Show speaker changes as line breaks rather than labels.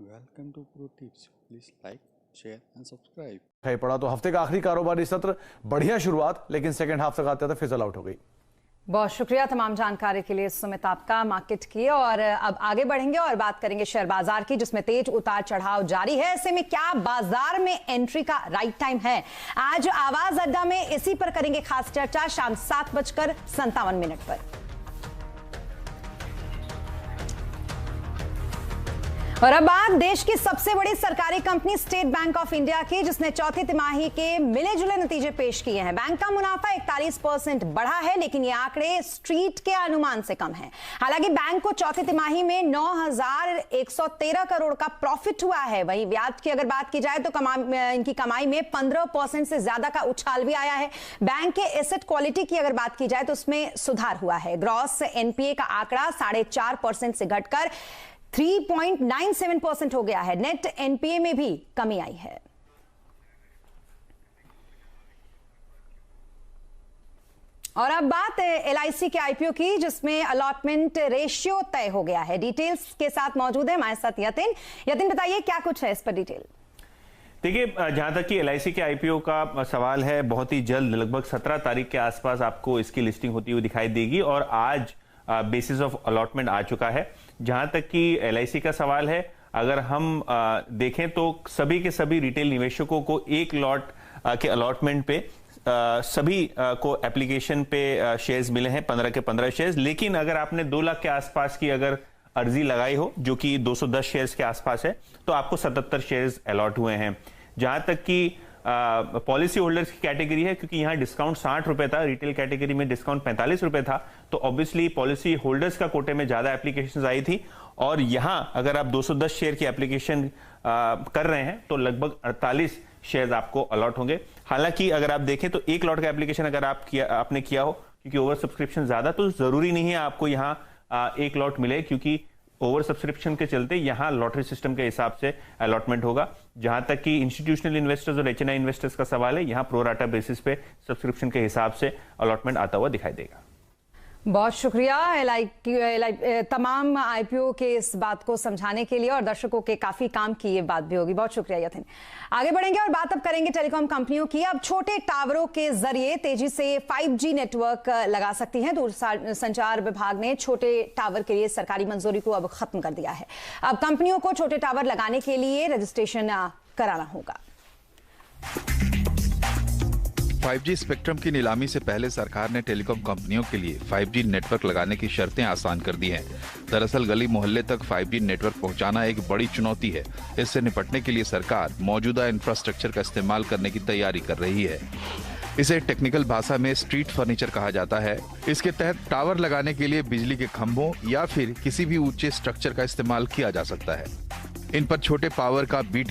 Welcome to pro tips. Please like, share and subscribe.
दिखाई पड़ा तो हफ्ते का आखिरी कारोबारी सत्र बढ़िया शुरुआत, लेकिन सेकंड हाफ तक आते आते फिजल आउट हो गई।
बहुत शुक्रिया तमाम जानकारी के लिए सुमित आपका मार्केट की। और अब आगे बढ़ेंगे और बात करेंगे शेयर बाजार की, जिसमें तेज उतार चढ़ाव जारी है। ऐसे में क्या बाजार में एंट्री का राइट टाइम है? आज आवाज अड्डा में इसी पर करेंगे खास चर्चा शाम 7:57 पर। और अब बात देश की सबसे बड़ी सरकारी company state bank of India की, जिसने चौथी तिमाही के मिले जुले नतीजे पेश किए हैं। बैंक का मुनाफा 41% बढ़ा है, लेकिन ये आंकड़े स्ट्रीट के अनुमान से कम हैं। हालांकि बैंक को चौथी तिमाही में 9,113 करोड़ का प्रॉफिट हुआ है। वहीं ब्याज की अगर बात की जाए तो इनकी कमाई में 15% से ज्यादा का उछाल भी आया है। बैंक के एसेट क्वालिटी की अगर बात की जाए तो उसमें सुधार हुआ है। ग्रॉस एनपीए का आंकड़ा 4.5% से घटकर 3.97% हो गया है। नेट एनपीए में भी कमी आई है। और अब बात एलआईसी के आईपीओ की, जिसमें अलॉटमेंट रेशियो तय हो गया है। डिटेल्स के साथ मौजूद है हमारे साथ यतिन बताइए क्या कुछ है इस पर डिटेल।
देखिए, जहां तक कि एलआईसी के आईपीओ का सवाल है, बहुत ही जल्द लगभग 17 तारीख के आसपास आपको इसकी लिस्टिंग होती हुई दिखाई देगी। और आज बेसिस ऑफ अलॉटमेंट आ चुका है। जहां तक कि एलआईसी का सवाल है, अगर हम देखें तो सभी के सभी रिटेल निवेशकों को एक लॉट के अलॉटमेंट पे सभी को एप्लीकेशन पे शेयर्स मिले हैं, 15 के 15 शेयर्स। लेकिन अगर आपने 2 लाख के आसपास की अगर अर्जी लगाई हो, जो कि 210 शेयर्स के आसपास है, तो आपको 77 शेयर्स अलॉट हुए हैं। जहां तक कि पॉलिसी होल्डर्स की कैटेगरी है, क्योंकि यहां डिस्काउंट 60 रुपए था, रिटेल कैटेगरी में डिस्काउंट 45 रुपए था, तो ऑब्वियसली पॉलिसी होल्डर्स का कोटे में ज्यादा एप्लीकेशंस आई थी। और यहां अगर आप 210 शेयर की एप्लीकेशन कर रहे हैं तो लगभग 48 शेयर्स आपको अलॉट होंगे। हालांकि अगर आप देखें तो एक लॉट का एप्लीकेशन अगर आपने किया हो, क्योंकि ओवर सब्सक्रिप्शन ज्यादा, तो जरूरी नहीं है आपको यहां एक लॉट मिले, क्योंकि ओवर सब्सक्रिप्शन के चलते यहां लॉटरी सिस्टम के हिसाब से अलॉटमेंट होगा। जहां तक कि इंस्टीट्यूशनल इन्वेस्टर्स और एचएनआई इन्वेस्टर्स का सवाल है, यहां प्रो राटा बेसिस पे सब्सक्रिप्शन के हिसाब से अलॉटमेंट आता हुआ दिखाई देगा।
बहुत शुक्रिया तमाम आईपीओ के इस बात को समझाने के लिए, और दर्शकों के काफी काम की ये बात भी होगी। बहुत शुक्रिया यतिन। आगे बढ़ेंगे और बात अब करेंगे टेलीकॉम कंपनियों की। अब छोटे टावरों के जरिए तेजी से 5G नेटवर्क लगा सकती हैं। दूरसंचार विभाग ने छोटे टावर के लिए सरकारी मंजूरी को अब खत्म कर दिया है। अब कंपनियों को छोटे टावर लगाने के लिए रजिस्ट्रेशन कराना होगा।
5G स्पेक्ट्रम की नीलामी से पहले सरकार ने टेलीकॉम कंपनियों के लिए 5G नेटवर्क लगाने की शर्तें आसान कर दी हैं। दरअसल गली मोहल्ले तक 5G नेटवर्क पहुंचाना एक बड़ी चुनौती है। इससे निपटने के लिए सरकार मौजूदा इंफ्रास्ट्रक्चर का इस्तेमाल करने की तैयारी कर रही है। इसे टेक्निकल भाषा में स्ट्रीट फर्नीचर कहा जाता है। इसके तहत टावर लगाने के लिए बिजली के खंभों या फिर किसी भी ऊंचे स्ट्रक्चर का इस्तेमाल किया जा सकता है। इन पर छोटे पावर का BT